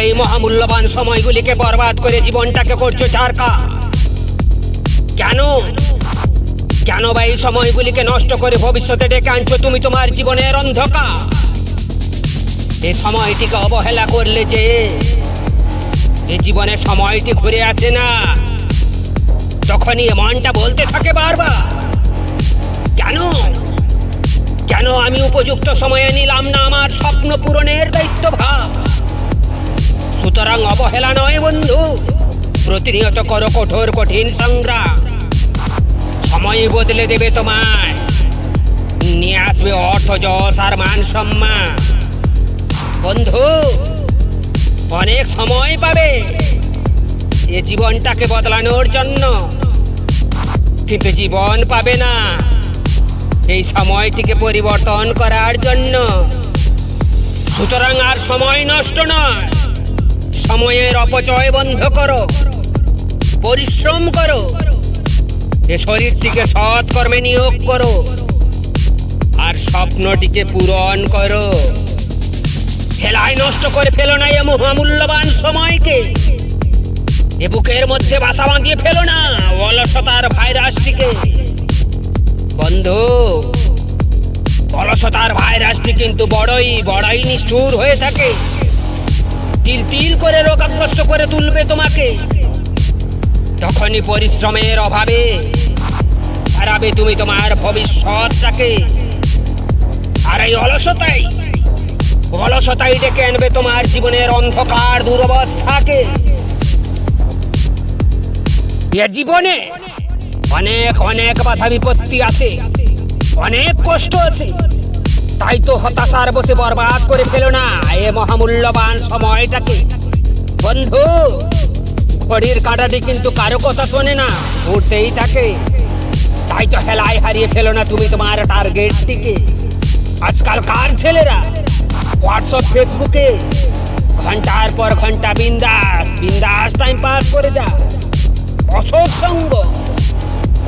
এই মহামূল্যবান সময়গুলিকে বরবাদ করে জীবনটাকে করছো চারকা। কেন কেন বা এই সময়গুলিকে নষ্ট করে ভবিষ্যতে ডেকে আনছো তুমি তোমার জীবনের অন্ধকার? এই সময়টিকে অবহেলা করলে যে এই জীবনের সময়টি ঘুরে আসে না, তখনই মনটা বলতে থাকে বারবার, কেন কেন আমি উপযুক্ত সময়ে নিলাম না আমার স্বপ্ন পূরণের দায়িত্বভার। সুতরাং অবহেলা নয় বন্ধু, প্রতিনিয়ত করো কঠোর কঠিন সংগ্রাম। সময় বদলে দেবে তোমায়, নিয়ে আসবে অর্থ, যশ আর মান সম্মান। বন্ধু, অনেক সময় পাবে এ জীবনটাকে বদলানোর জন্য, কিন্তু জীবন পাবে না এই সময়টিকে পরিবর্তন করার জন্য। সুতরাং আর সময় নষ্ট নয়, সময়ের অপচয় বন্ধ করো, পরিশ্রম করো, এ শরীরটিকে সৎ কর্মে নিয়োগ করো আর স্বপ্নটিকে পূরণ করো। হেলায় নষ্ট করে ফেলো না এ মহামূল্যবান সময়কে। এ বুকের মধ্যে বাসা বাঁধিয়ে ফেলো না অলসতার ভাইরাসটিকে। বন্ধু, অলসতার ভাইরাসটি কিন্তু বড়ই নিষ্ঠুর হয়ে থাকে। তিল তিল করে রোগাগ্রস্ত করে তুলবে তোমাকে। তখনই পরিশ্রমের অভাবে হারাবে তুমি তোমার ভবিষ্যৎটাকে। আর এই অলসতাই ডেকে আনবে তোমার জীবনের অন্ধকার দুরবস্থাকে। এ জীবনে অনেক অনেক বাধা বিপত্তি আছে, অনেক কষ্ট আছে, তাই তো হতাশার বসে বরবাদ করে ফেলো না এ মহামূল্যবান সময়টাকে। বন্ধু, ঘড়ির কাঁটাটি কিন্তু কারো কথা শোনে না, ঘুরতেই থাকে। তাই তো হেলায় হারিয়ে ফেলো না তুমি তোমার টার্গেটটিকে। আজকালকার ছেলেরা হোয়াটসঅ্যাপ ফেসবুকে ঘন্টার পর ঘন্টা বিন্দাস টাইম পাস করে যা। অসৎ সঙ্গ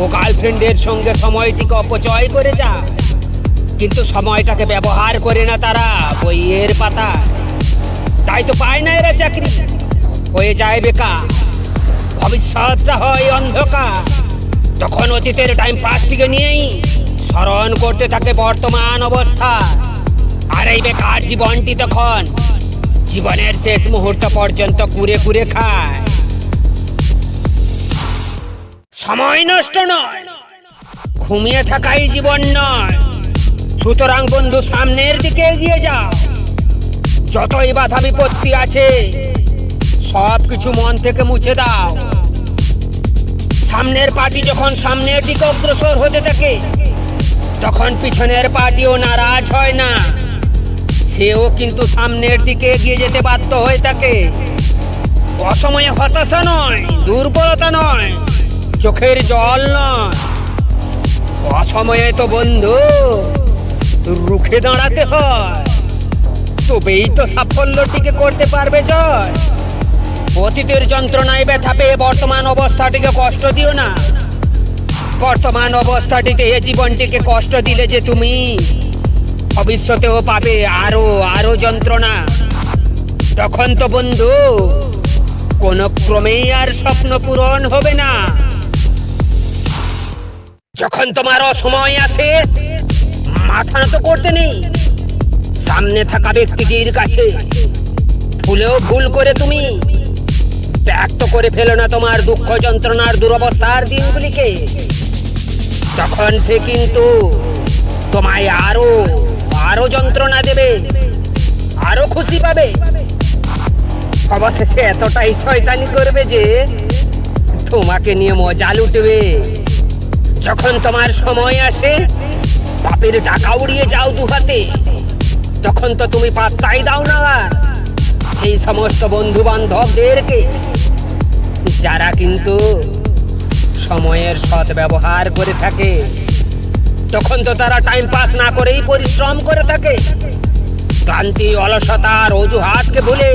ও গার্লফ্রেন্ডের সঙ্গে সময়টিকে অপচয় করে যা, কিন্তু সময়টাকে ব্যবহার করে না তারা বইয়ের পাতা। তাই তো পায় না এরা চাকরি, হয়ে যায় বেকার, ভবিষ্যৎটা হয় অন্ধকার। তখন অতীতের টাইম পাসটিকে নিয়েই স্মরণ করতে থাকে বর্তমান অবস্থা। আর এই বেকার জীবনটি তখন জীবনের শেষ মুহূর্ত পর্যন্ত কুরে কুরে খায়। সময় নষ্ট নয়, ঘুমিয়ে থাকাই জীবন নয়। সুতরাং বন্ধু, সামনের দিকে এগিয়ে যাও। যতই বাধা বিপত্তি আছে সব কিছু মন থেকে মুছে দাও। সামনের পার্টি যখন সামনের দিকে অগ্রসর হতে থাকে, তখন পিছনের পার্টিও নারাজ হয় না, সেও কিন্তু সামনের দিকে এগিয়ে যেতে বাধ্য হয়ে থাকে। অসময়ে হতাশা নয়, দুর্বলতা নয়, চোখের জল নয়, অসময়ে তো বন্ধু রুখে দাঁড়াতে হয়, তবেই তো সাফল্যটিকে করতে পারবে জয়। অতীতের যন্ত্রণায় ব্যথা পেয়ে বর্তমান অবস্থাটিকে কষ্ট দিও না। বর্তমান অবস্থাটিতে এ জীবনটিকে কষ্ট দিলে যে তুমি ভবিষ্যতেও পাবে আরো যন্ত্রণা। তখন তো বন্ধু কোনো ক্রমেই আর স্বপ্ন পূরণ হবে না। যখন তোমার অসময় আসে, মাথা নত করতে নেই, সামনে থাকা ব্যক্তিটির কাছে ভুলেও ভুল করে তুমি ব্যক্ত করে ফেলো না তোমার দুঃখ যন্ত্রণার দুরবস্থার দিনগুলিকে। তখন সে কিন্তু তোমায় আরো যন্ত্রণা দেবে, আরো খুশি পাবে। অবশেষে এতটাই শয়তানি করবে যে তোমাকে নিয়ে মজা লুটবে। যখন তোমার সময় আসে বাপের টাকা উড়িয়ে যাও দুহাতে, তখন তো তুমি পাত্তাই দাও না সেই সমস্ত বন্ধু বান্ধবদেরকে যারা কিন্তু সময়ের সৎ ব্যবহার করে থাকে। তখন তো তারা টাইম পাস না করেই পরিশ্রম করে থাকে, ক্লান্তি অলসতার অজুহাতকে ভুলে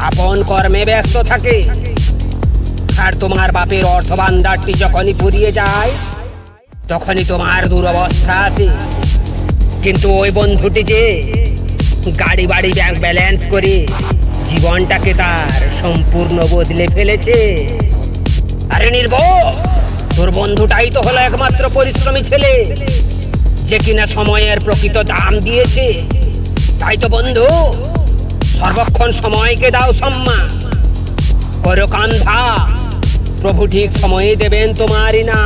আপন কর্মে ব্যস্ত থাকে। আর তোমার বাপের অর্থ ভান্ডারটি যখনই ফুরিয়ে যায়, তখনই তোমার দুরবস্থা আসে। কিন্তু ওই বন্ধুটি যে গাড়ি বাড়ি ব্যাংক ব্যালেন্স করে জীবনটাকে তার সম্পূর্ণ বদলে ফেলেছে। আরে নির্বোধ, তোর বন্ধুটাই তো হলো একমাত্র পরিশ্রমী ছেলে, যে কিনা সময়ের প্রকৃত দাম দিয়েছে। তাই তো বন্ধু, সর্বক্ষণ সময়কে দাও সম্মান, করো কান্ধা, প্রভু ঠিক সময়ে দেবেন তোমারই না।